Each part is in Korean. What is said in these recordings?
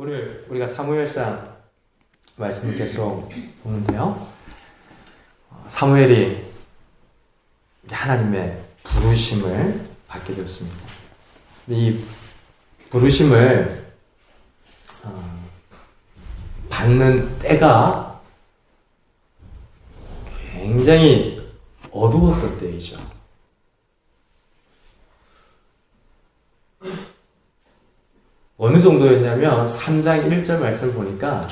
오늘 우리가 사무엘상 말씀을 계속 보는데요. 사무엘이 하나님의 부르심을 받게 되었습니다. 이 부르심을 받는 때가 굉장히 어두웠던 때이죠. 어느 정도였냐면 3장 1절 말씀을 보니까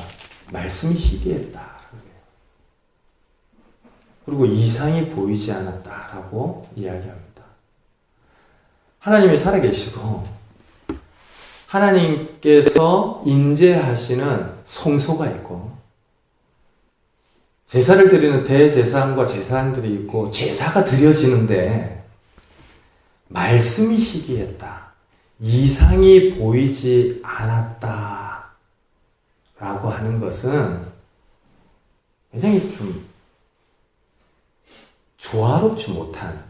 말씀이 희귀했다. 그리고 이상이 보이지 않았다라고 이야기합니다. 하나님이 살아계시고 하나님께서 인재하시는 성소가 있고 제사를 드리는 대제사장과 제사장들이 있고 제사가 드려지는데 말씀이 희귀했다. 이상이 보이지 않았다. 라고 하는 것은 굉장히 좀 조화롭지 못한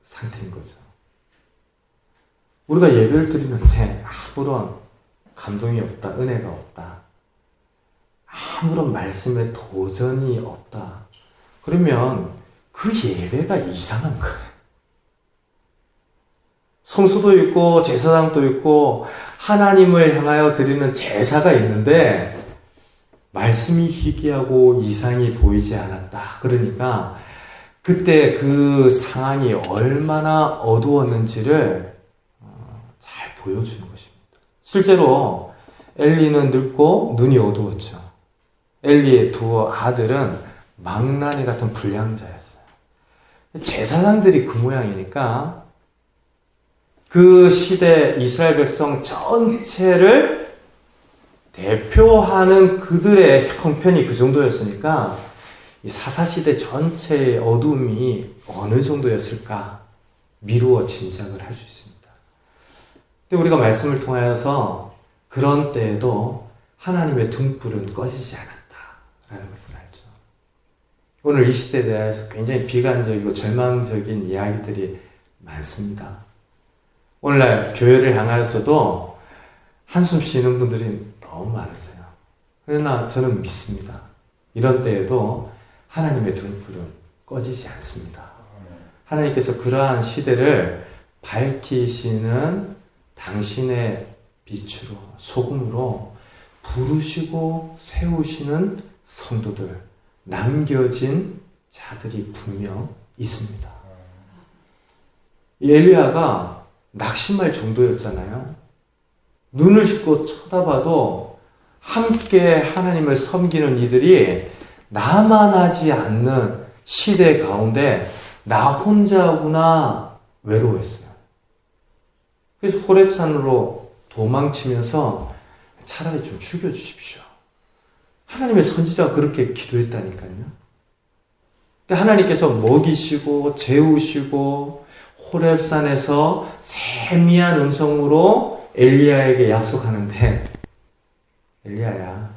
상태인 거죠. 우리가 예배를 드리는데 아무런 감동이 없다. 은혜가 없다. 아무런 말씀에 도전이 없다. 그러면 그 예배가 이상한 거예요. 성수도 있고 제사장도 있고 하나님을 향하여 드리는 제사가 있는데 말씀이 희귀하고 이상이 보이지 않았다. 그러니까 그때 그 상황이 얼마나 어두웠는지를 잘 보여주는 것입니다. 실제로 엘리는 늙고 눈이 어두웠죠. 엘리의 두 아들은 망나니 같은 불량자였어요. 제사장들이 그 모양이니까 그 시대 이스라엘 백성 전체를 대표하는 그들의 형편이 그 정도였으니까 이 사사시대 전체의 어둠이 어느 정도였을까 미루어 짐작을 할 수 있습니다. 근데 우리가 말씀을 통하여서 그런 때에도 하나님의 등불은 꺼지지 않았다라는 것을 알죠. 오늘 이 시대에 대해서 굉장히 비관적이고 절망적인 이야기들이 많습니다. 오늘날 교회를 향하여서도 한숨 쉬는 분들이 너무 많으세요. 그러나 저는 믿습니다. 이런 때에도 하나님의 등불은 꺼지지 않습니다. 하나님께서 그러한 시대를 밝히시는 당신의 빛으로, 소금으로 부르시고 세우시는 성도들, 남겨진 자들이 분명 있습니다. 이 엘리야가 낙심할 정도였잖아요. 눈을 씻고 쳐다봐도 함께 하나님을 섬기는 이들이 나만하지 않는 시대 가운데 나 혼자구나 외로웠어요. 그래서 호렙산으로 도망치면서 차라리 좀 죽여주십시오. 하나님의 선지자가 그렇게 기도했다니까요. 하나님께서 먹이시고 재우시고 호렙산에서 세미한 음성으로 엘리야에게 약속하는데 엘리야야,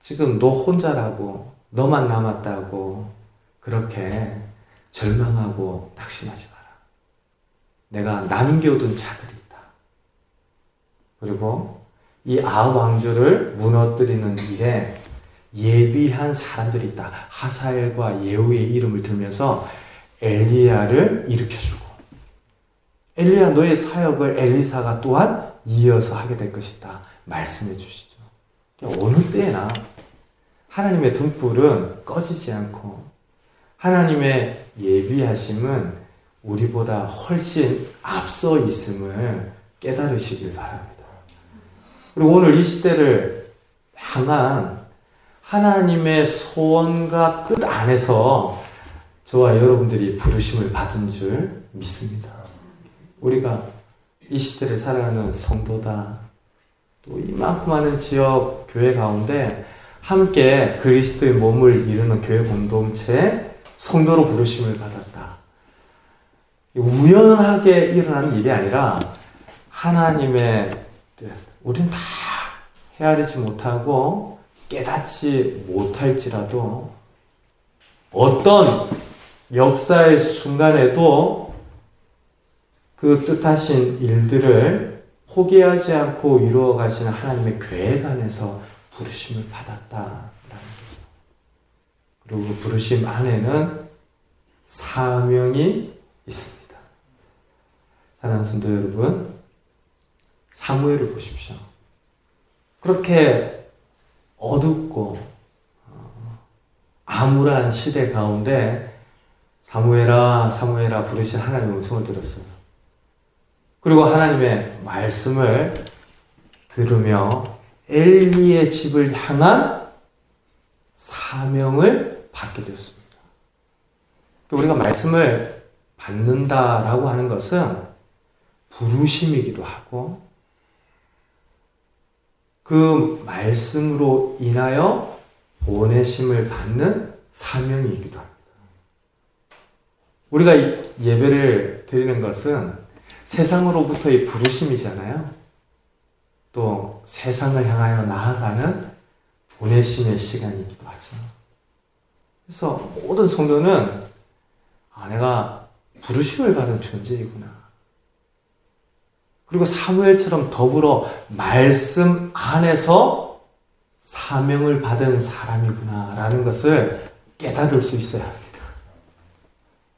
지금 너 혼자라고 너만 남았다고 그렇게 절망하고 낙심하지 마라. 내가 남겨둔 자들이 있다. 그리고 이 아합 왕조를 무너뜨리는 일에 예비한 사람들이 있다. 하사엘과 예후의 이름을 들면서 엘리야를 일으켜주고 엘리야 너의 사역을 엘리사가 또한 이어서 하게 될 것이다. 말씀해 주시죠. 어느 때나 하나님의 등불은 꺼지지 않고 하나님의 예비하심은 우리보다 훨씬 앞서 있음을 깨달으시길 바랍니다. 그리고 오늘 이 시대를 향한 하나님의 소원과 뜻 안에서 저와 여러분들이 부르심을 받은 줄 믿습니다. 우리가 이 시대를 살아가는 성도다. 또 이만큼 많은 지역 교회 가운데 함께 그리스도의 몸을 이루는 교회 공동체 성도로 부르심을 받았다. 우연하게 일어나는 일이 아니라 하나님의 뜻. 우리는 다 헤아리지 못하고 깨닫지 못할지라도 어떤 역사의 순간에도 그 뜻하신 일들을 포기하지 않고 이루어 가시는 하나님의 계획 안에서 부르심을 받았다라는 거죠. 그리고 그 부르심 안에는 사명이 있습니다. 사랑하는 성도 여러분, 사무엘을 보십시오. 그렇게 어둡고 암울한 시대 가운데 사무엘아 사무엘아 부르신 하나님의 음성을 들었어요. 그리고 하나님의 말씀을 들으며 엘리의 집을 향한 사명을 받게 되었습니다. 우리가 말씀을 받는다라고 하는 것은 부르심이기도 하고 그 말씀으로 인하여 보내심을 받는 사명이기도 합니다. 우리가 예배를 드리는 것은 세상으로부터의 부르심이잖아요. 또 세상을 향하여 나아가는 보내심의 시간이기도 하죠. 그래서 모든 성도는 내가 부르심을 받은 존재이구나. 그리고 사무엘처럼 더불어 말씀 안에서 사명을 받은 사람이구나 라는 것을 깨달을 수 있어야 합니다.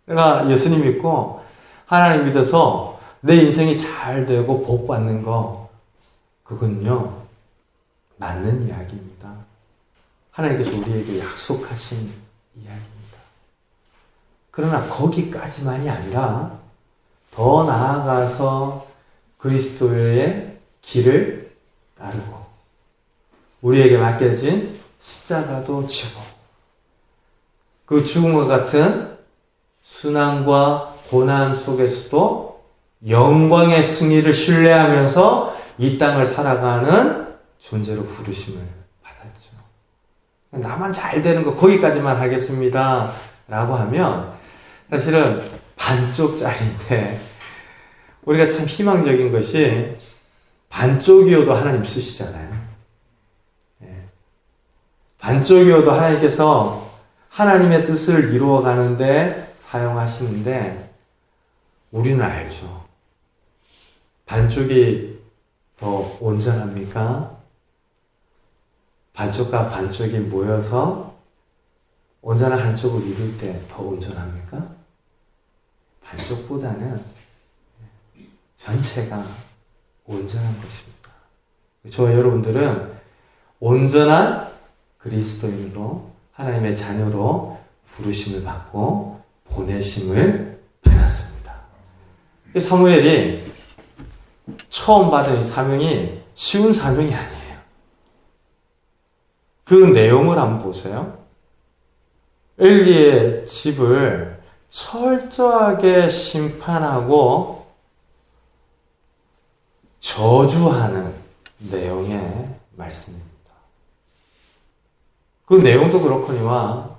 내가 예수님 믿고 하나님 믿어서 내 인생이 잘 되고 복 받는 거, 그건요 맞는 이야기입니다. 하나님께서 우리에게 약속하신 이야기입니다. 그러나 거기까지만이 아니라 더 나아가서 그리스도의 길을 따르고 우리에게 맡겨진 십자가도 지고 그 죽음과 같은 순환과 고난 속에서도 영광의 승리를 신뢰하면서 이 땅을 살아가는 존재로 부르심을 받았죠. 나만 잘 되는 거 거기까지만 하겠습니다 라고 하면 사실은 반쪽짜리인데 우리가 참 희망적인 것이 반쪽이어도 하나님 쓰시잖아요. 반쪽이어도 하나님께서 하나님의 뜻을 이루어 가는데 사용하시는데 우리는 알죠. 반쪽이 더 온전합니까? 반쪽과 반쪽이 모여서 온전한 한쪽을 이룰 때 더 온전합니까? 반쪽보다는 전체가 온전한 것입니다. 저와 여러분들은 온전한 그리스도인으로 하나님의 자녀로 부르심을 받고 보내심을 받았습니다. 사무엘이 처음 받은 사명이 쉬운 사명이 아니에요. 그 내용을 한번 보세요. 엘리의 집을 철저하게 심판하고 저주하는 내용의 말씀입니다. 그 내용도 그렇거니와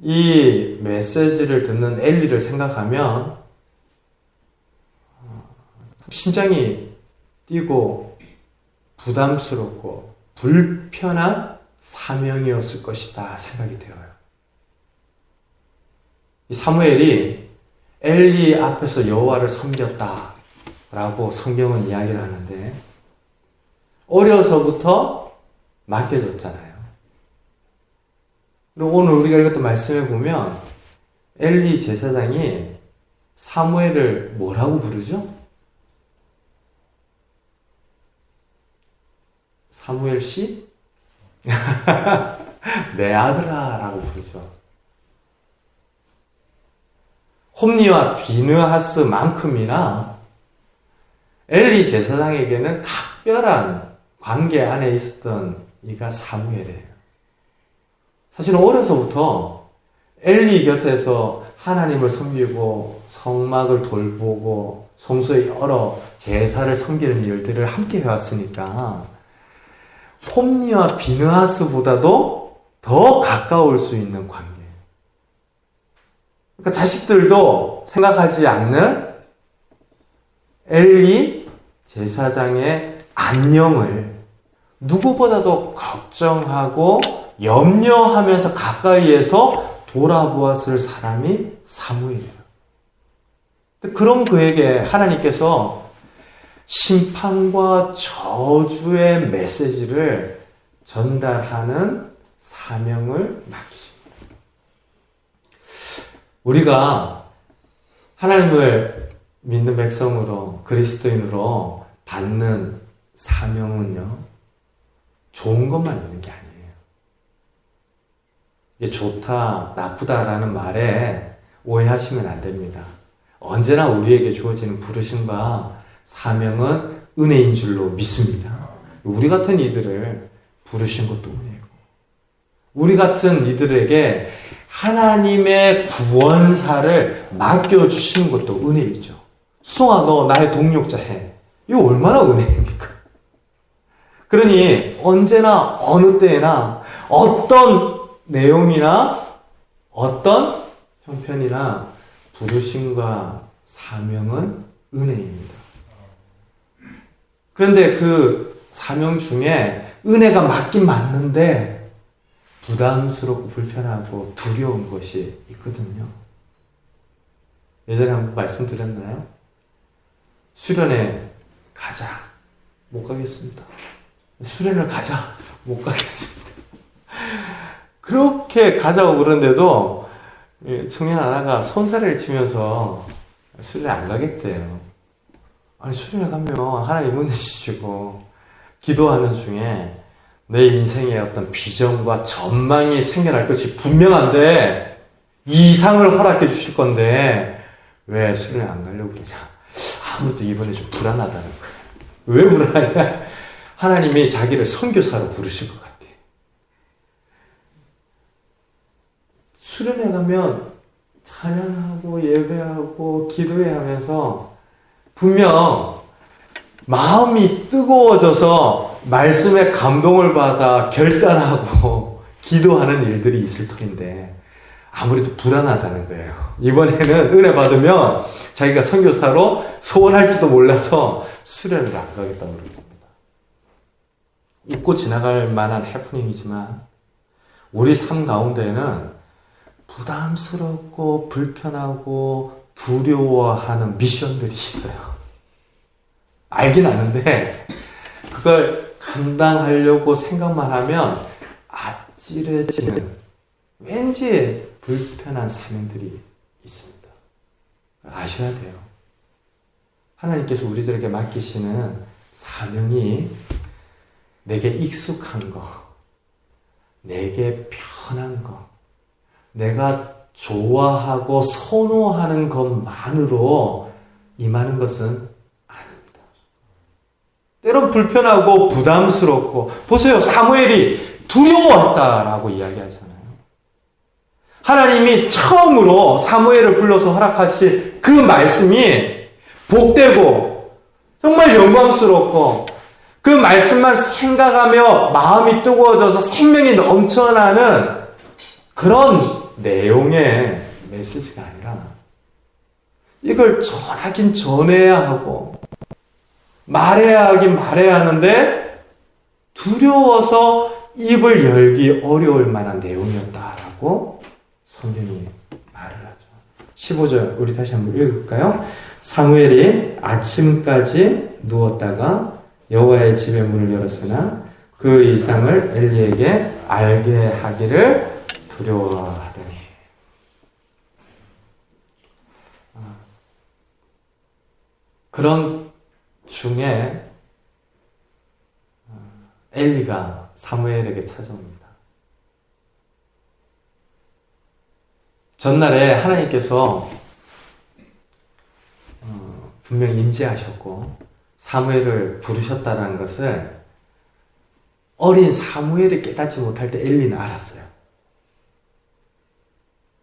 이 메시지를 듣는 엘리를 생각하면 심장이 뛰고 부담스럽고 불편한 사명이었을 것이다 생각이 되어요. 이 사무엘이 엘리 앞에서 여호와를 섬겼다라고 성경은 이야기를 하는데 어려서부터 맡겨졌잖아요. 그리고 오늘 우리가 읽었던 말씀에 보면 엘리 제사장이 사무엘을 뭐라고 부르죠? 사무엘 씨? 내 아들아 라고 부르죠. 홈니와 비느하스만큼이나 엘리 제사장에게는 각별한 관계 안에 있었던 이가 사무엘이에요. 사실 어려서부터 엘리 곁에서 하나님을 섬기고 성막을 돌보고 성소의 여러 제사를 섬기는 일들을 함께 해왔으니까 홈니와 비느하스보다도 더 가까울 수 있는 관계. 그러니까 자식들도 생각하지 않는 엘리 제사장의 안녕을 누구보다도 걱정하고 염려하면서 가까이에서 돌아보았을 사람이 사무엘이에요. 그런 그에게 하나님께서 심판과 저주의 메시지를 전달하는 사명을 맡기십니다. 우리가 하나님을 믿는 백성으로, 그리스도인으로 받는 사명은요, 좋은 것만 있는 게 아니에요. 이게 좋다, 나쁘다라는 말에 오해하시면 안 됩니다. 언제나 우리에게 주어지는 부르심과 사명은 은혜인 줄로 믿습니다. 우리 같은 이들을 부르신 것도 은혜고, 우리 같은 이들에게 하나님의 구원사를 맡겨주신 것도 은혜이죠. 수성아, 너 나의 동력자 해. 이거 얼마나 은혜입니까? 그러니 언제나 어느 때나 어떤 내용이나 어떤 형편이나 부르심과 사명은 은혜입니다. 그런데 그 사명 중에 은혜가 맞긴 맞는데 부담스럽고 불편하고 두려운 것이 있거든요. 예전에 한번 말씀드렸나요? 수련회 가자. 못 가겠습니다. 수련을 가자. 못 가겠습니다. 그렇게 가자고 그러는데도 청년 하나가 손사래를 치면서 수련회 안 가겠대요. 아니, 수련회 가면 하나님 은혜 주시고 기도하는 중에 내 인생의 어떤 비전과 전망이 생겨날 것이 분명한데 이 이상을 허락해 주실 건데 왜 수련회 안 가려고 그러냐. 아무래도 이번에 좀 불안하다는 거예요. 왜 불안하냐? 하나님이 자기를 선교사로 부르실 것 같아. 수련회 가면 찬양하고 예배하고 기도해 하면서 분명 마음이 뜨거워져서 말씀에 감동을 받아 결단하고 기도하는 일들이 있을 터인데 아무래도 불안하다는 거예요. 이번에는 은혜 받으면 자기가 선교사로 소원할지도 몰라서 수련을 안 가겠다고 그러는 겁니다. 웃고 지나갈 만한 해프닝이지만 우리 삶 가운데에는 부담스럽고 불편하고 두려워하는 미션들이 있어요. 알긴 아는데 그걸 감당하려고 생각만 하면 아찔해지는 왠지 불편한 사명들이 있습니다. 아셔야 돼요. 하나님께서 우리들에게 맡기시는 사명이 내게 익숙한 거, 내게 편한 거, 내가 좋아하고 선호하는 것만으로 임하는 것은 아닙니다. 때론 불편하고 부담스럽고, 보세요, 사무엘이 두려워했다라고 이야기하잖아요. 하나님이 처음으로 사무엘을 불러서 허락하신 그 말씀이 복되고 정말 영광스럽고 그 말씀만 생각하며 마음이 뜨거워져서 생명이 넘쳐나는 그런 내용의 메시지가 아니라 이걸 전하긴 전해야 하고 말해야 하긴 말해야 하는데 두려워서 입을 열기 어려울 만한 내용이었다라고 성경이 말을 하죠. 15절 우리 다시 한번 읽을까요? 사무엘이 아침까지 누웠다가 여호와의 집의 문을 열었으나 그 이상을 엘리에게 알게 하기를 두려워하더니. 그런 중에 엘리가 사무엘에게 찾아옵니다. 전날에 하나님께서 분명히 임재하셨고 사무엘을 부르셨다는 것을 어린 사무엘이 깨닫지 못할 때 엘리는 알았어요.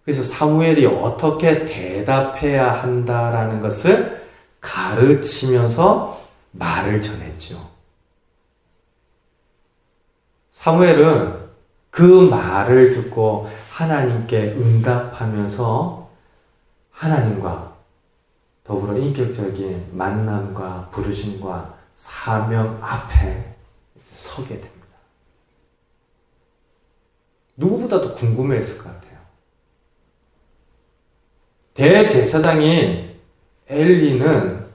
그래서 사무엘이 어떻게 대답해야 한다라는 것을 가르치면서 말을 전했죠. 사무엘은 그 말을 듣고 하나님께 응답하면서 하나님과 더불어 인격적인 만남과 부르심과 사명 앞에 서게 됩니다. 누구보다도 궁금해했을 것 같아요. 대제사장인 엘리는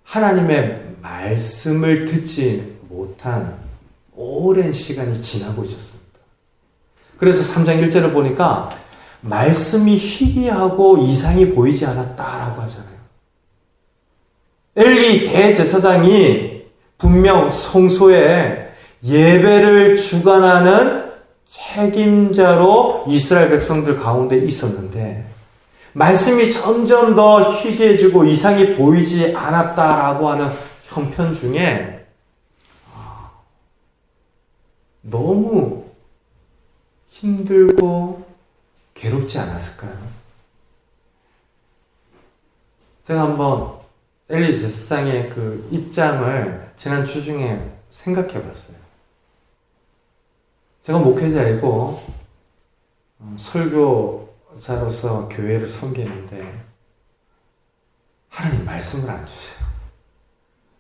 하나님의 말씀을 듣지 못한 오랜 시간이 지나고 있었습니다. 그래서 3장 1절을 보니까 말씀이 희귀하고 이상이 보이지 않았다라고 하잖아요. 엘리 대제사장이 분명 성소에 예배를 주관하는 책임자로 이스라엘 백성들 가운데 있었는데 말씀이 점점 더 희귀해지고 이상이 보이지 않았다라고 하는 형편 중에 너무 힘들고 괴롭지 않았을까요? 제가 한번 엘리 제사장의 그 입장을 지난주 중에 생각해 봤어요. 제가 목회자이고 설교자로서 교회를 섬기는데 하나님 말씀을 안 주세요.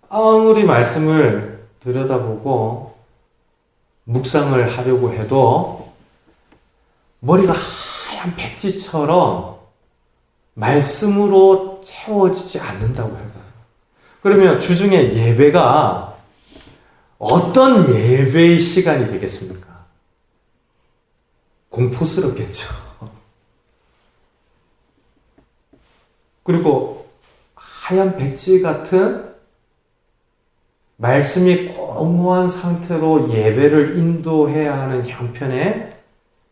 아무리 말씀을 들여다보고 묵상을 하려고 해도 머리가 하얀 백지처럼 말씀으로 채워지지 않는다고 해봐요. 그러면 주중에 예배가 어떤 예배의 시간이 되겠습니까? 공포스럽겠죠. 그리고 하얀 백지 같은 말씀이 공허한 상태로 예배를 인도해야 하는 형편에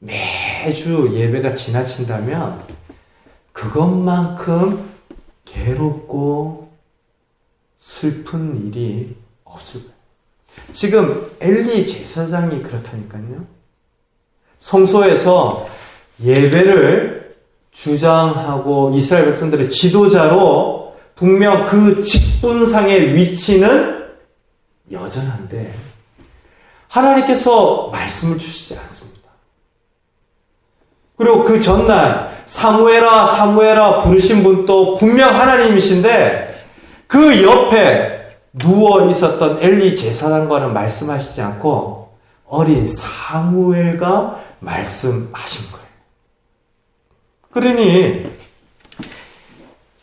매주 예배가 지나친다면 그것만큼 괴롭고 슬픈 일이 없을 거예요. 지금 엘리 제사장이 그렇다니까요. 성소에서 예배를 주장하고 이스라엘 백성들의 지도자로 분명 그 직분상의 위치는 여전한데 하나님께서 말씀을 주시지 않습니다. 그리고 그 전날 사무엘아 사무엘아 부르신 분도 분명 하나님이신데 그 옆에 누워 있었던 엘리 제사장과는 말씀하시지 않고 어린 사무엘과 말씀하신 거예요. 그러니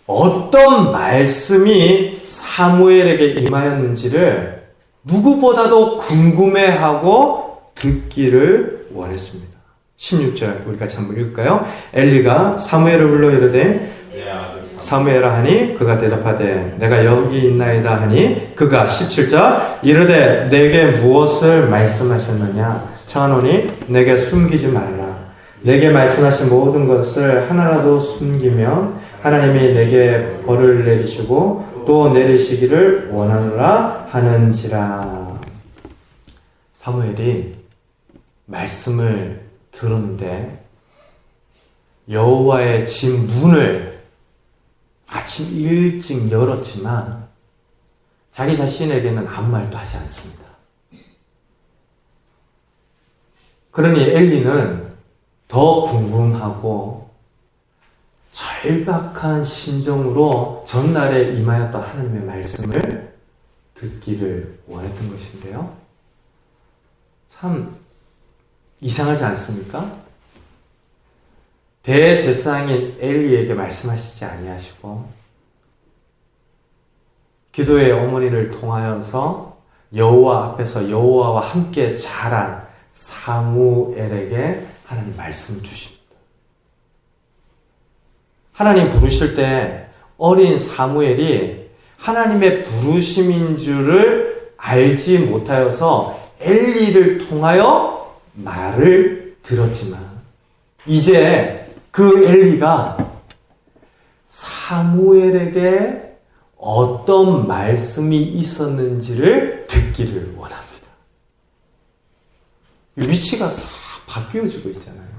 어떤 말씀이 사무엘에게 임하였는지를 누구보다도 궁금해하고 듣기를 원했습니다. 16절 우리 같이 한번 읽을까요? 엘리가 사무엘을 불러 이르되 사무엘아 하니 그가 대답하되 내가 여기 있나이다 하니 그가 17절 이르되 내게 무엇을 말씀하셨느냐 청하노니 내게 숨기지 말라 내게 말씀하신 모든 것을 하나라도 숨기면 하나님이 내게 벌을 내리시고 또 내리시기를 원하노라 하는지라. 사무엘이 말씀을 들었는데 여호와의 집 문을 아침 일찍 열었지만 자기 자신에게는 아무 말도 하지 않습니다. 그러니 엘리는 더 궁금하고 절박한 심정으로 전날에 임하였던 하나님의 말씀을 듣기를 원했던 것인데요. 참 이상하지 않습니까? 대제사장인 엘리에게 말씀하시지 아니하시고 기도의 어머니를 통하여서 여호와 앞에서 여호와와 함께 자란 사무엘에게 하나님 말씀을 주십니다. 하나님 부르실 때 어린 사무엘이 하나님의 부르심인 줄을 알지 못하여서 엘리를 통하여 말을 들었지만 이제 그 엘리가 사무엘에게 어떤 말씀이 있었는지를 듣기를 원합니다. 위치가 싹 바뀌어지고 있잖아요.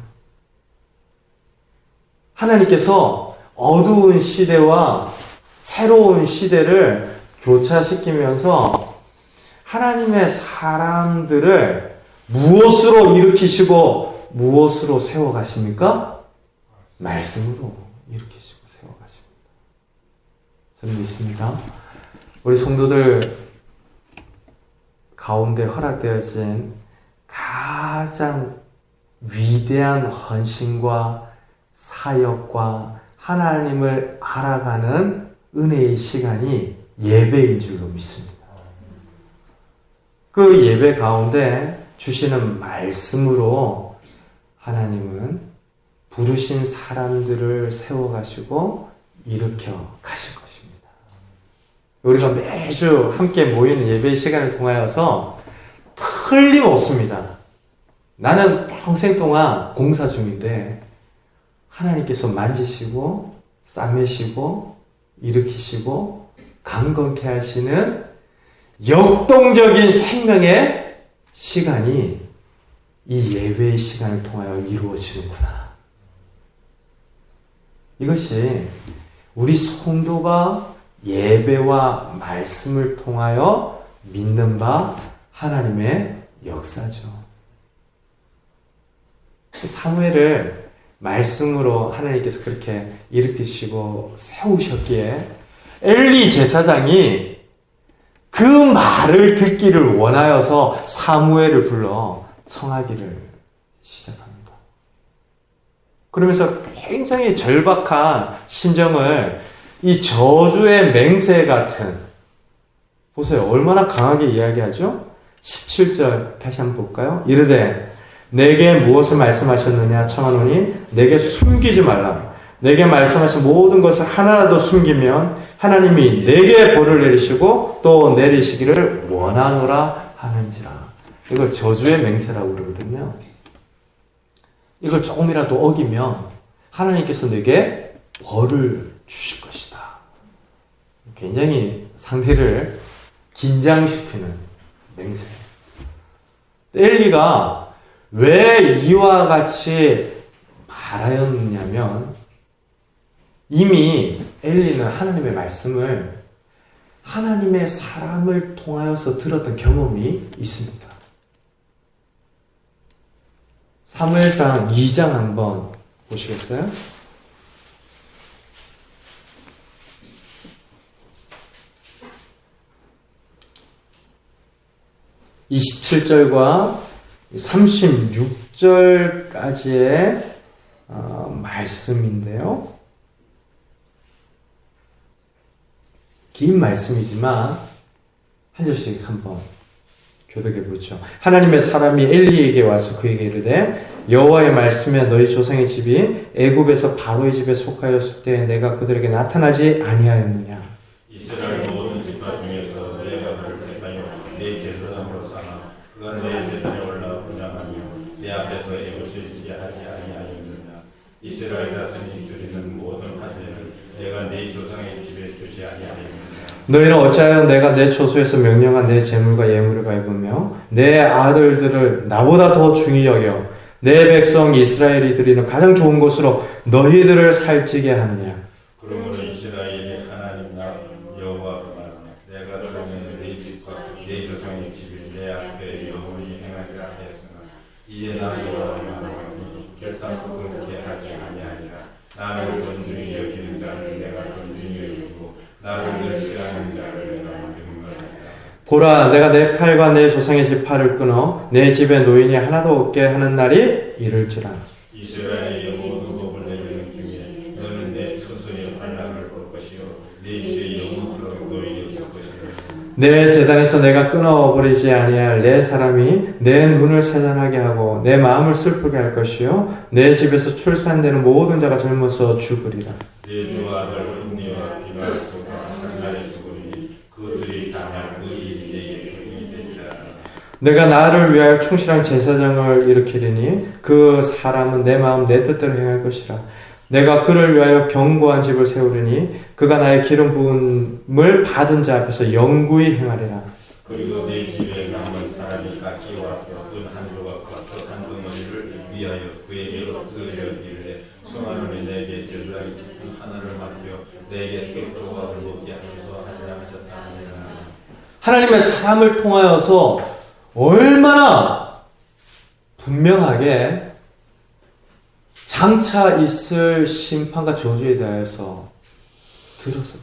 하나님께서 어두운 시대와 새로운 시대를 교차시키면서 하나님의 사람들을 무엇으로 일으키시고 무엇으로 세워가십니까? 말씀으로 일으키시고 세워가십니다. 저는 믿습니다. 우리 성도들 가운데 허락되어진 가장 위대한 헌신과 사역과 하나님을 알아가는 은혜의 시간이 예배인 줄로 믿습니다. 그 예배 가운데 주시는 말씀으로 하나님은 부르신 사람들을 세워가시고 일으켜 가실 것입니다. 우리가 매주 함께 모이는 예배 시간을 통하여서 틀림없습니다. 나는 평생 동안 공사 중인데 하나님께서 만지시고 싸매시고 일으키시고 강건케 하시는 역동적인 생명의 시간이 이 예배의 시간을 통하여 이루어지는구나. 이것이 우리 성도가 예배와 말씀을 통하여 믿는 바 하나님의 역사죠. 사무엘을 말씀으로 하나님께서 그렇게 일으키시고 세우셨기에 엘리 제사장이 그 말을 듣기를 원하여서 사무엘을 불러 청하기를 시작합니다. 그러면서 굉장히 절박한 심정을 이 저주의 맹세 같은, 보세요. 얼마나 강하게 이야기하죠? 17절 다시 한번 볼까요? 이르되 내게 무엇을 말씀하셨느냐 청하노니 내게 숨기지 말라. 내게 말씀하신 모든 것을 하나라도 숨기면 하나님이 내게 벌을 내리시고 또 내리시기를 원하노라 하는지라. 이걸 저주의 맹세라고 그러거든요. 이걸 조금이라도 어기면 하나님께서 내게 벌을 주실 것이다. 굉장히 상대를 긴장시키는 맹세. 엘리가 왜 이와 같이 말하였느냐면 이미 엘리는 하나님의 말씀을 하나님의 사람을 통하여서 들었던 경험이 있습니다. 사무엘상 2장 한번 보시겠어요? 27절과 36절까지의 말씀인데요. 긴 말씀이지만 한 절씩 한번 교독해 보죠. 하나님의 사람이 엘리에게 와서 그에게 이르되 여호와의 말씀에 너희 조상의 집이 애굽에서 바로의 집에 속하였을 때 내가 그들에게 나타나지 아니하였느냐. 이스라엘 모든 집파 중에서 내가 그를 택하여 내 제사장으로 삼아 그가 내 제사에 올라 분양하며 내 앞에서 애굽을 지게 하지 아니하였느냐. 이스라엘 자손이 주리는 모든 화제를 내가 네 조상의 집에 주지 아니하였느냐. 너희는 어찌하여 내가 내 초소에서 명령한 내 재물과 예물을 밟으며 내 아들들을 나보다 더 중히 여겨 내 백성 이스라엘이 드리는 가장 좋은 것으로 너희들을 살찌게 하느냐. 그러므로 이스라엘이 하나님 나 여호와가 말하노라. 내가 그러면 네 집과 네 조상의 집이 내 앞에 영원히 행하리라 하였으나 이제 나 여호와가 말하노니 결단코 그렇게 하지 아니하리라. 나를 존중히 여기는 자를 내가 존중히 여기고 나를 늘 싫어하는 자를 내가 능멸하리라. 보라, 내가 내 팔과 내 조상의 집 팔을 끊어 내 집에 노인이 하나도 없게 하는 날이 이를지라. 이스라엘의 모든 법을 내리는 중에 너는 내 처소의 환난을 볼 것이요 내 집에 영원토록 노인이 될 것이라. 내 제단에서 내가 끊어버리지 아니할 내 사람이 내 눈을 세잔하게 하고 내 마음을 슬프게 할 것이요 내 집에서 출산되는 모든 자가 젊어서 죽으리라. 내 두 아들 흠니와 비나스가 한 날에 죽으리니 그들이 당할 그 일이 내게 평이 되리라. 내가 나를 위하여 충실한 제사장을 일으키리니 그 사람은 내 마음 내 뜻대로 행할 것이라. 내가 그를 위하여 견고한 집을 세우리니 그가 나의 기름 부음을 받은 자 앞에서 영구히 행하리라. 그리고 내 집에 남은 사람이 같이 와서 은 한 조각과 한 덩어리를 위하여 그에게 엎드려기를 청하노니 내게 제사장이 은 하나를 맡겨 내게 백 조각을 먹게 하소서 하리라 하셨다 하니라. 하나님의 사람을 통하여서 얼마나 분명하게 장차 있을 심판과 저주에 대해서 들었었죠.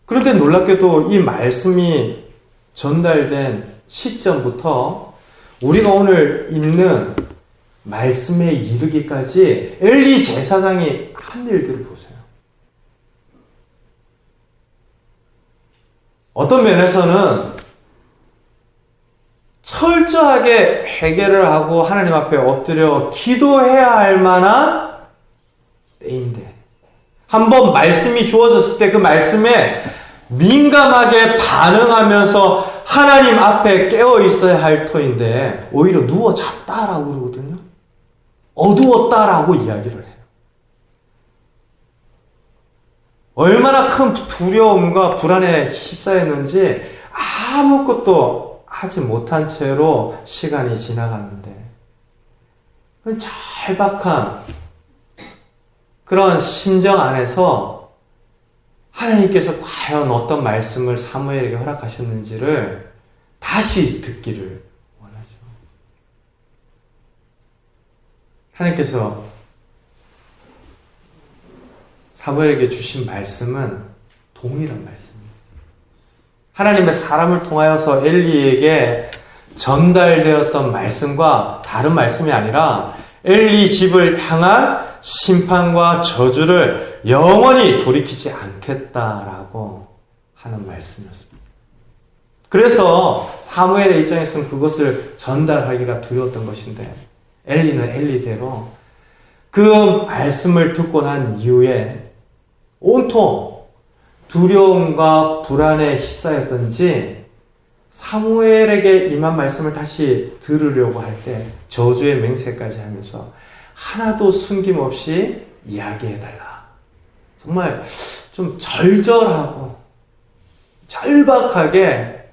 그런데 놀랍게도 이 말씀이 전달된 시점부터 우리가 오늘 읽는 말씀에 이르기까지 엘리 제사장이 한 일들을 보세요. 어떤 면에서는 철저하게 해결을 하고 하나님 앞에 엎드려 기도해야 할 만한 때인데, 한번 말씀이 주어졌을 때 그 말씀에 민감하게 반응하면서 하나님 앞에 깨어 있어야 할 터인데 오히려 누워 잤다라고 그러거든요. 어두웠다라고 이야기를 해요. 얼마나 큰 두려움과 불안에 휩싸였는지 아무것도 하지 못한 채로 시간이 지나갔는데, 절박한 그런 심정 안에서 하나님께서 과연 어떤 말씀을 사무엘에게 허락하셨는지를 다시 듣기를 원하죠. 하나님께서 사무엘에게 주신 말씀은 동일한 말씀입니다. 하나님의 사람을 통하여서 엘리에게 전달되었던 말씀과 다른 말씀이 아니라 엘리 집을 향한 심판과 저주를 영원히 돌이키지 않겠다라고 하는 말씀이었습니다. 그래서 사무엘의 입장에서는 그것을 전달하기가 두려웠던 것인데, 엘리는 엘리대로 그 말씀을 듣고 난 이후에 온통 두려움과 불안에 휩싸였던지 사무엘에게 임한 말씀을 다시 들으려고 할 때 저주의 맹세까지 하면서 하나도 숨김없이 이야기해달라. 정말 좀 절절하고 절박하게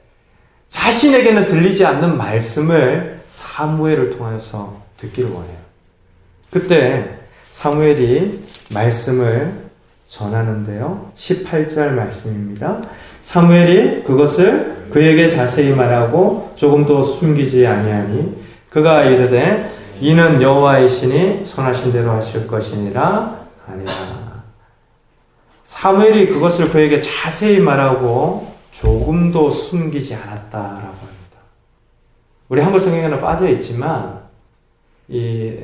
자신에게는 들리지 않는 말씀을 사무엘을 통해서 듣기를 원해요. 그때 사무엘이 말씀을 전하는데요. 18절 말씀입니다. 사무엘이 그것을 그에게 자세히 말하고 조금도 숨기지 아니하니 그가 이르되 이는 여호와의 신이 선하신 대로 하실 것이니라 하니라. 사무엘이 그것을 그에게 자세히 말하고 조금도 숨기지 않았다라고 합니다. 우리 한글 성경에는 빠져 있지만 이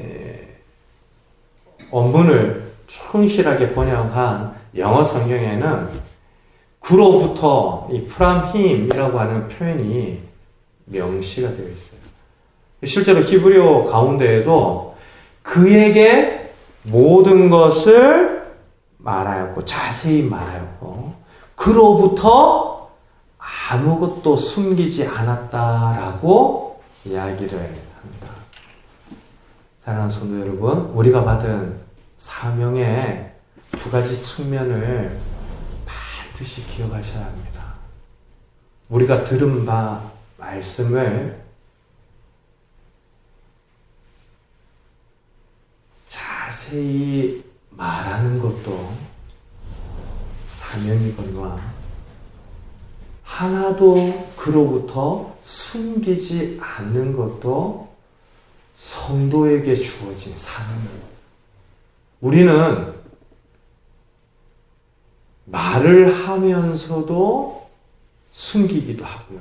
원문을 충실하게 번역한 영어 성경에는 그로부터 이 from him이라고 하는 표현이 명시가 되어 있어요. 실제로 히브리어 가운데에도 그에게 모든 것을 말하였고 자세히 말하였고 그로부터 아무것도 숨기지 않았다라고 이야기를 합니다. 사랑하는 성도 여러분, 우리가 받은 사명의 두 가지 측면을 반드시 기억하셔야 합니다. 우리가 들은 바 말씀을 자세히 말하는 것도 사명이거니와 하나도 그로부터 숨기지 않는 것도 성도에게 주어진 사명입니다. 우리는 말을 하면서도 숨기기도 하고요.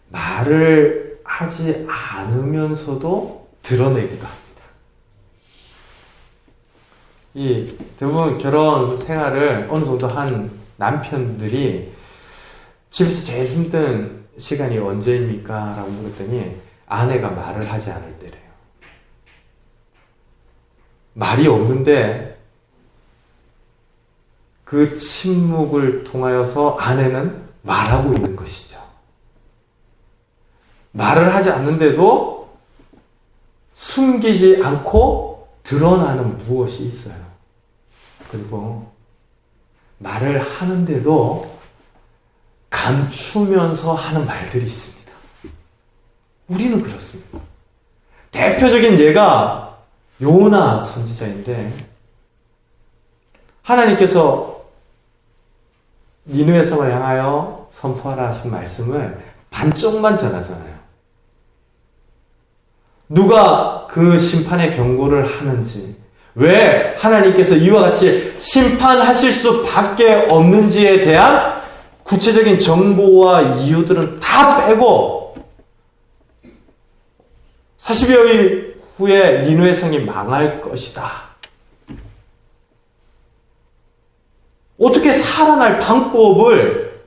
말을 하지 않으면서도 드러내기도 합니다. 이 대부분 결혼 생활을 어느 정도 한 남편들이 집에서 제일 힘든 시간이 언제입니까? 라고 물었더니 아내가 말을 하지 않을 때래요. 말이 없는데 그 침묵을 통하여서 아내는 말하고 있는 것이죠. 말을 하지 않는데도 숨기지 않고 드러나는 무엇이 있어요. 그리고 말을 하는데도 감추면서 하는 말들이 있습니다. 우리는 그렇습니다. 대표적인 예가 요나 선지자인데 하나님께서 니느웨 성을 향하여 선포하라 하신 말씀을 반쪽만 전하잖아요. 누가 그 심판의 경고를 하는지, 왜 하나님께서 이와 같이 심판하실 수밖에 없는지에 대한 구체적인 정보와 이유들은 다 빼고 40여일 후에 니느웨 성이 망할 것이다. 어떻게 살아날 방법을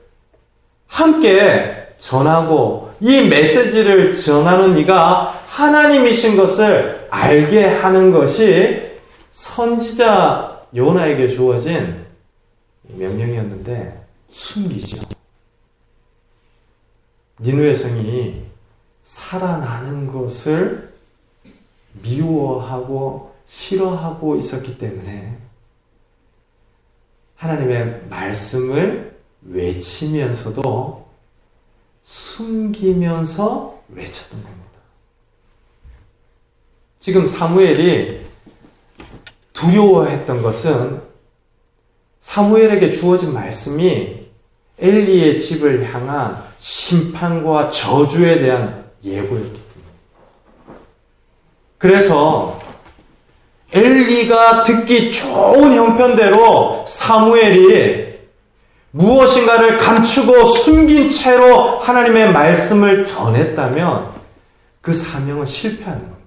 함께 전하고 이 메시지를 전하는 이가 하나님이신 것을 알게 하는 것이 선지자 요나에게 주어진 명령이었는데 숨기죠. 니느웨 성이 살아나는 것을 미워하고 싫어하고 있었기 때문에 하나님의 말씀을 외치면서도 숨기면서 외쳤던 겁니다. 지금 사무엘이 두려워했던 것은 사무엘에게 주어진 말씀이 엘리의 집을 향한 심판과 저주에 대한 예고였기 때문입니다. 그래서 엘리가 듣기 좋은 형편대로 사무엘이 무엇인가를 감추고 숨긴 채로 하나님의 말씀을 전했다면 그 사명은 실패하는 겁니다.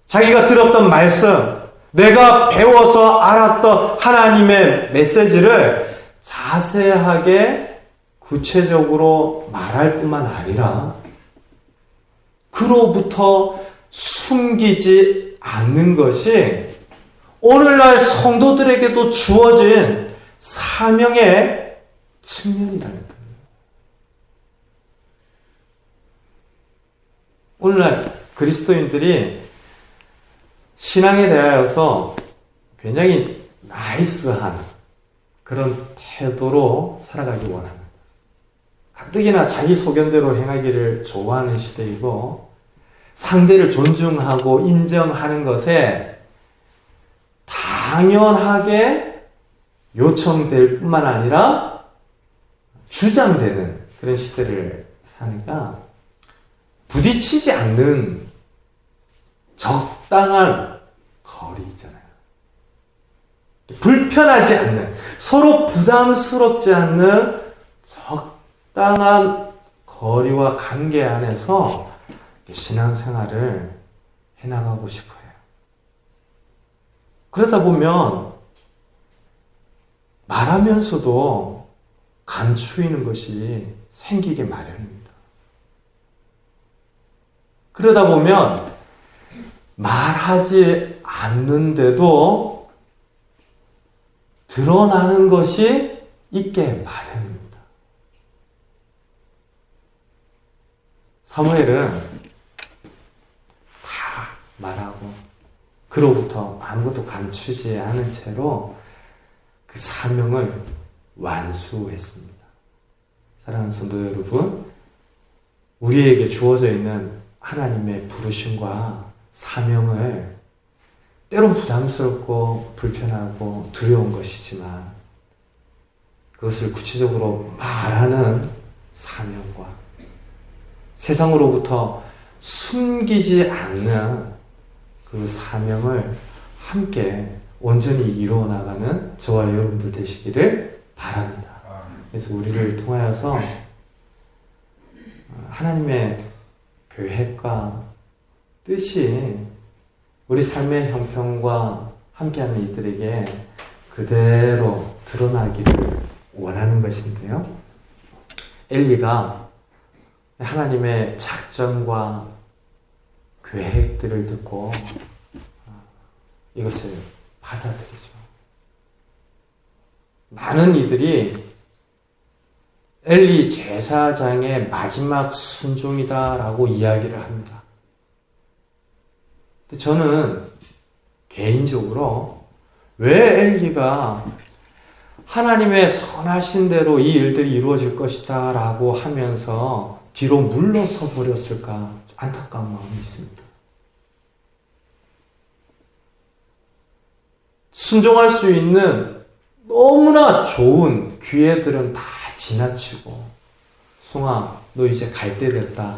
자기가 들었던 말씀, 내가 배워서 알았던 하나님의 메시지를 자세하게 구체적으로 말할 뿐만 아니라 그로부터 숨기지 않는 것이 오늘날 성도들에게도 주어진 사명의 측면이라는 거예요. 오늘날 그리스도인들이 신앙에 대하여서 굉장히 나이스한 그런 태도로 살아가기 원합니다. 가뜩이나 자기 소견대로 행하기를 좋아하는 시대이고 상대를 존중하고 인정하는 것에 당연하게 요청될 뿐만 아니라 주장되는 그런 시대를 사니까 부딪히지 않는 적당한 거리 있잖아요. 불편하지 않는, 서로 부담스럽지 않는 적당한 거리와 관계 안에서 신앙생활을 해나가고 싶어요. 그러다 보면 말하면서도 감추이는 것이 생기게 마련입니다. 그러다 보면 말하지 않는데도 드러나는 것이 있게 마련입니다. 사무엘은 다 말하고 그로부터 아무것도 감추지 않은 채로 그 사명을 완수했습니다. 사랑하는 성도 여러분, 우리에게 주어져 있는 하나님의 부르심과 사명을 때론 부담스럽고 불편하고 두려운 것이지만 그것을 구체적으로 말하는 사명과 세상으로부터 숨기지 않는 그 사명을 함께 온전히 이루어 나가는 저와 여러분들 되시기를 바랍니다. 그래서 우리를 통하여서 하나님의 계획과 뜻이 우리 삶의 형편과 함께하는 이들에게 그대로 드러나기를 원하는 것인데요. 엘리가 하나님의 작전과 계획들을 듣고 이것을 받아들이죠. 많은 이들이 엘리 제사장의 마지막 순종이다라고 이야기를 합니다. 근데 저는 개인적으로 왜 엘리가 하나님의 선하신 대로 이 일들이 이루어질 것이다 라고 하면서 뒤로 물러서 버렸을까 안타까운 마음이 있습니다. 순종할 수 있는 너무나 좋은 기회들은 다 지나치고 송아 너 이제 갈 때 됐다.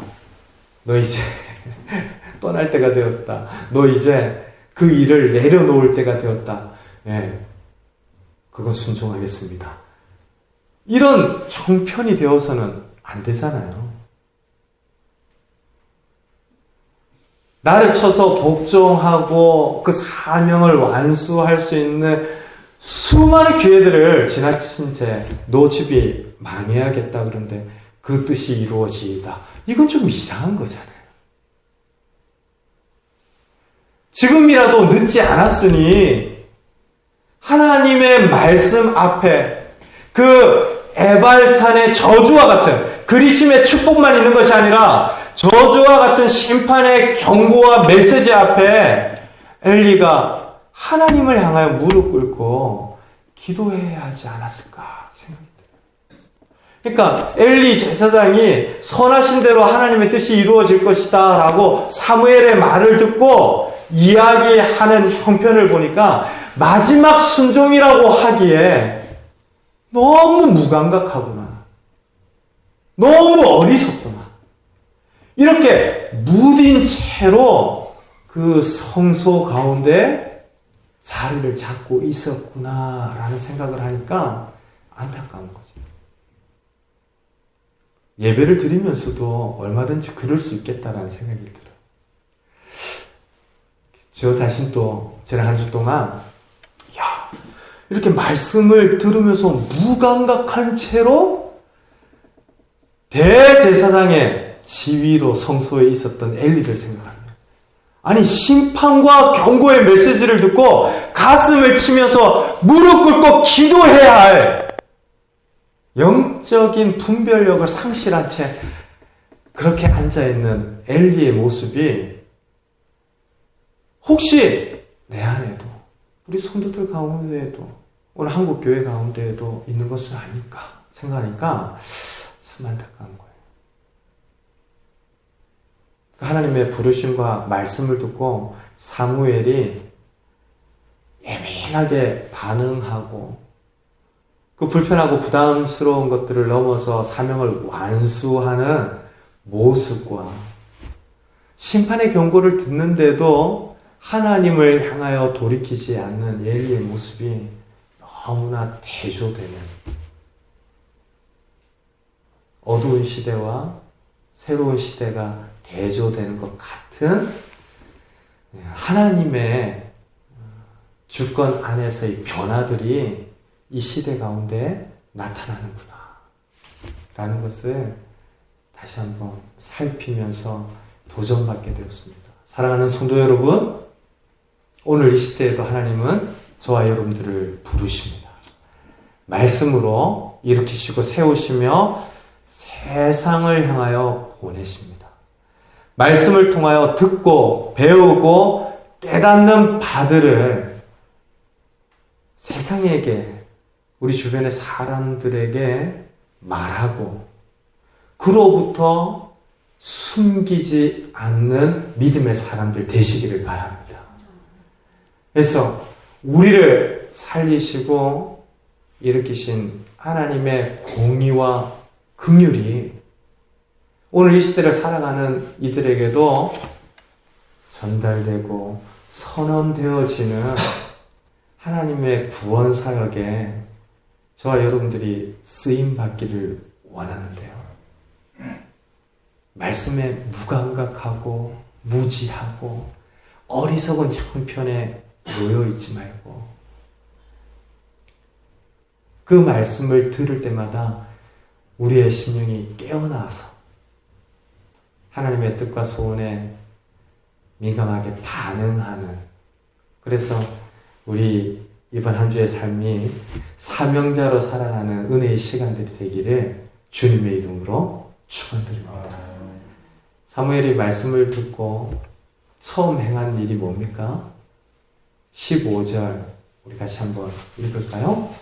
너 이제 떠날 때가 되었다. 너 이제 그 일을 내려놓을 때가 되었다. 예, 그건 순종하겠습니다. 이런 형편이 되어서는 안 되잖아요. 나를 쳐서 복종하고 그 사명을 완수할 수 있는 수많은 기회들을 지나친 채 너 집이 망해야겠다 그런데 그 뜻이 이루어지이다. 이건 좀 이상한 거잖아요. 지금이라도 늦지 않았으니 하나님의 말씀 앞에 그 에발산의 저주와 같은 그리심의 축복만 있는 것이 아니라 저주와 같은 심판의 경고와 메시지 앞에 엘리가 하나님을 향하여 무릎 꿇고 기도해야 하지 않았을까 생각합니다. 그러니까 엘리 제사장이 선하신 대로 하나님의 뜻이 이루어질 것이다 라고 사무엘의 말을 듣고 이야기하는 형편을 보니까 마지막 순종이라고 하기에 너무 무감각하구나. 너무 어리석구나. 이렇게 무딘 채로 그 성소 가운데 자리를 잡고 있었구나라는 생각을 하니까 안타까운 거죠. 예배를 드리면서도 얼마든지 그럴 수 있겠다라는 생각이 들어요. 저 자신도 지난 한 주 동안 이렇게 말씀을 들으면서 무감각한 채로 대제사장의 지위로 성소에 있었던 엘리를 생각합니다. 아니 심판과 경고의 메시지를 듣고 가슴을 치면서 무릎 꿇고 기도해야 할 영적인 분별력을 상실한 채 그렇게 앉아있는 엘리의 모습이 혹시 내 안에도 우리 성도들 가운데에도 오늘 한국교회 가운데에도 있는 것은 아닐까 생각하니까 참 안타까운 거예요. 하나님의 부르심과 말씀을 듣고 사무엘이 예민하게 반응하고 그 불편하고 부담스러운 것들을 넘어서 사명을 완수하는 모습과 심판의 경고를 듣는데도 하나님을 향하여 돌이키지 않는 엘리의 모습이 너무나 대조되는 어두운 시대와 새로운 시대가 대조되는 것 같은 하나님의 주권 안에서의 변화들이 이 시대 가운데 나타나는구나 라는 것을 다시 한번 살피면서 도전받게 되었습니다. 사랑하는 성도 여러분, 오늘 이 시대에도 하나님은 저와 여러분들을 부르십니다. 말씀으로 일으키시고 세우시며 세상을 향하여 보내십니다. 말씀을 통하여 듣고 배우고 깨닫는 바들을 세상에게 우리 주변의 사람들에게 말하고 그로부터 숨기지 않는 믿음의 사람들 되시기를 바랍니다. 그래서 우리를 살리시고 일으키신 하나님의 공의와 긍휼이 오늘 이 시대를 살아가는 이들에게도 전달되고 선언되어지는 하나님의 구원 사역에 저와 여러분들이 쓰임받기를 원하는데요. 말씀에 무감각하고 무지하고 어리석은 형편에 놓여있지 말고 그 말씀을 들을 때마다 우리의 심령이 깨어나서 하나님의 뜻과 소원에 민감하게 반응하는, 그래서 우리 이번 한 주의 삶이 사명자로 살아가는 은혜의 시간들이 되기를 주님의 이름으로 축원드립니다. 사무엘이 말씀을 듣고 처음 행한 일이 뭡니까? 15절 우리 같이 한번 읽을까요?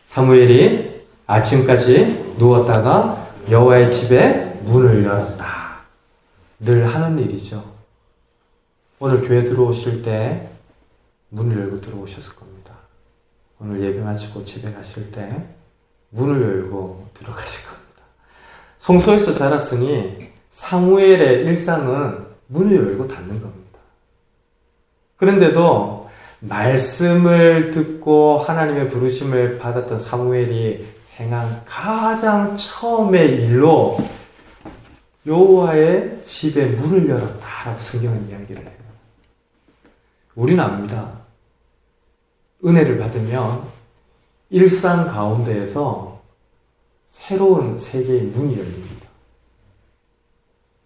사무엘이 아침까지 누웠다가 여호와의 집에 문을 열었다. 늘 하는 일이죠. 오늘 교회 들어오실 때 문을 열고 들어오셨을 겁니다. 오늘 예배 마치고 집에 가실 때 문을 열고 들어가실 겁니다. 성소에서 자랐으니 사무엘의 일상은 문을 열고 닫는 겁니다. 그런데도 말씀을 듣고 하나님의 부르심을 받았던 사무엘이 행한 가장 처음의 일로 여호와의 집에 문을 열었다라고 성경은 이야기를 해요. 우리는 압니다. 은혜를 받으면 일상 가운데에서 새로운 세계의 문이 열립니다.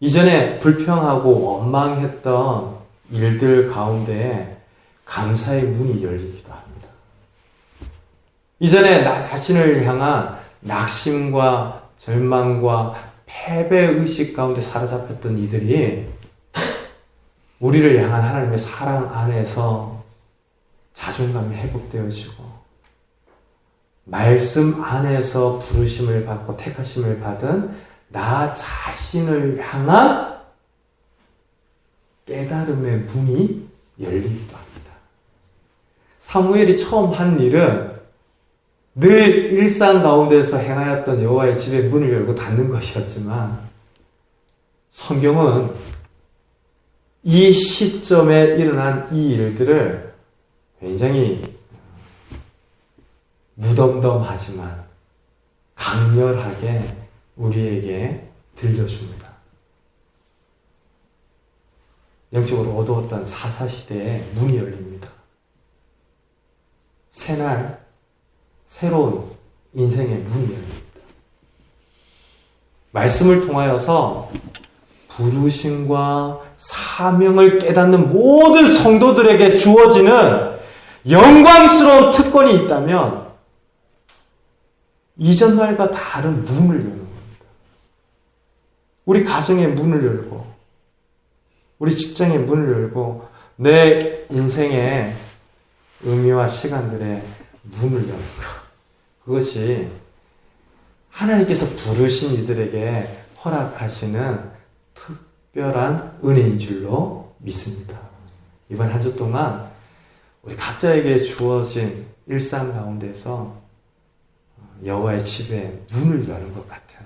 이전에 불평하고 원망했던 일들 가운데 감사의 문이 열리기도 합니다. 이전에 나 자신을 향한 낙심과 절망과 패배의식 가운데 사로잡혔던 이들이 우리를 향한 하나님의 사랑 안에서 자존감이 회복되어지고 말씀 안에서 부르심을 받고 택하심을 받은 나 자신을 향한 깨달음의 문이 열리기도 합니다. 사무엘이 처음 한 일은 늘 일상 가운데서 행하였던 여호와의 집의 문을 열고 닫는 것이었지만 성경은 이 시점에 일어난 이 일들을 굉장히 무덤덤하지만 강렬하게 우리에게 들려줍니다. 영적으로 어두웠던 사사시대에 문이 열립니다. 새날 새로운 인생의 문이 열립니다. 말씀을 통하여서 부르심과 사명을 깨닫는 모든 성도들에게 주어지는 영광스러운 특권이 있다면 이전 날과 다른 문을 여는 겁니다. 우리 가정의 문을 열고 우리 직장의 문을 열고 내 인생의 의미와 시간들의 문을 여는 것. 그것이 하나님께서 부르신 이들에게 허락하시는 특별한 은혜인 줄로 믿습니다. 이번 한 주 동안 우리 각자에게 주어진 일상 가운데서 여호와의 집에 문을 여는 것 같은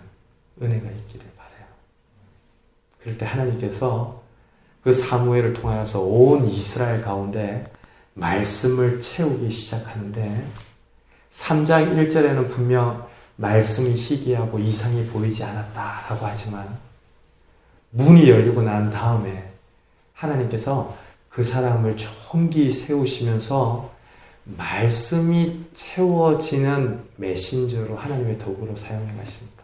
은혜가 있기를 바라요. 그럴 때 하나님께서 그 사무엘을 통하여서 온 이스라엘 가운데 말씀을 채우기 시작하는데 3장 1절에는 분명 말씀이 희귀하고 이상이 보이지 않았다라고 하지만 문이 열리고 난 다음에 하나님께서 그 사람을 총기 세우시면서 말씀이 채워지는 메신저로 하나님의 도구로 사용해 가십니다.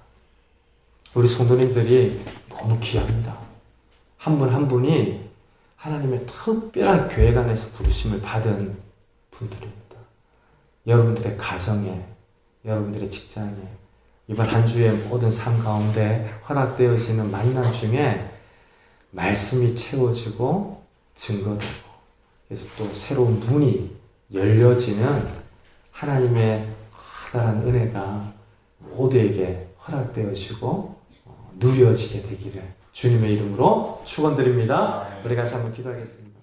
우리 성도님들이 너무 귀합니다. 한 분 한 분이 하나님의 특별한 계획 안에서 부르심을 받은 분들입니다. 여러분들의 가정에, 여러분들의 직장에, 이번 한 주의 모든 삶 가운데 허락되어지는 만남 중에 말씀이 채워지고 증거되고 그래서 또 새로운 문이 열려지는 하나님의 커다란 은혜가 모두에게 허락되어지고 누려지게 되기를 주님의 이름으로 축원드립니다. 우리 같이 한번 기도하겠습니다.